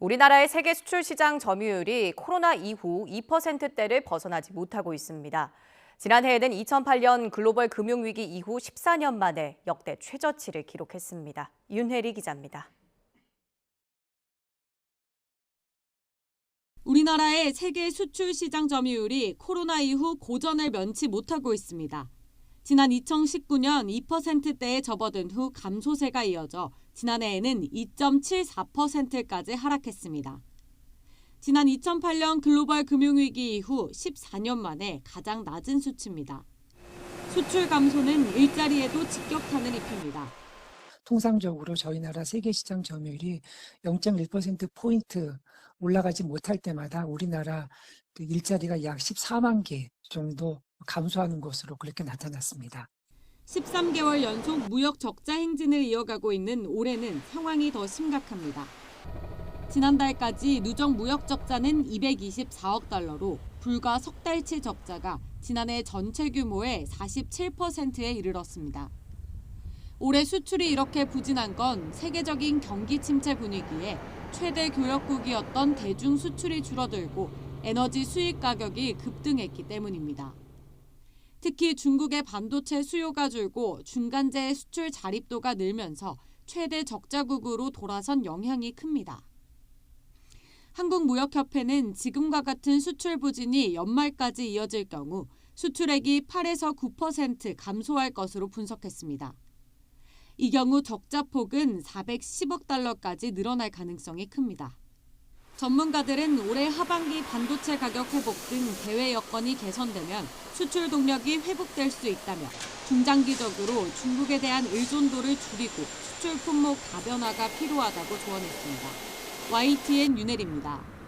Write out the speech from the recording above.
우리나라의 세계 수출 시장 점유율이 코로나 이후 2%대를 벗어나지 못하고 있습니다. 지난해에는 2008년 글로벌 금융위기 이후 14년 만에 역대 최저치를 기록했습니다. 윤혜리 기자입니다. 우리나라의 세계 수출 시장 점유율이 코로나 이후 고전을 면치 못하고 있습니다. 지난 2019년 2%대에 접어든 후 감소세가 이어져 지난해에는 2.74%까지 하락했습니다. 지난 2008년 글로벌 금융위기 이후 14년 만에 가장 낮은 수치입니다. 수출 감소는 일자리에도 직격탄을 입힙니다. 통상적으로 저희 나라 세계시장 점유율이 0.1%포인트 올라가지 못할 때마다 우리나라 일자리가 약 14만 개 정도 감소하는 것으로 그렇게 나타났습니다. 13개월 연속 무역 적자 행진을 이어가고 있는 올해는 상황이 더 심각합니다. 지난달까지 누적 무역 적자는 224억 달러로 불과 석 달치 적자가 지난해 전체 규모의 47%에 이르렀습니다. 올해 수출이 이렇게 부진한 건 세계적인 경기 침체 분위기에 최대 교역국이었던 대중 수출이 줄어들고 에너지 수입 가격이 급등했기 때문입니다. 특히 중국의 반도체 수요가 줄고 중간재 수출 자립도가 늘면서 최대 적자국으로 돌아선 영향이 큽니다. 한국무역협회는 지금과 같은 수출 부진이 연말까지 이어질 경우 수출액이 8에서 9% 감소할 것으로 분석했습니다. 이 경우 적자폭은 410억 달러까지 늘어날 가능성이 큽니다. 전문가들은 올해 하반기 반도체 가격 회복 등 대외 여건이 개선되면 수출 동력이 회복될 수 있다며 중장기적으로 중국에 대한 의존도를 줄이고 수출 품목 다변화가 필요하다고 조언했습니다. YTN 윤혜리입니다.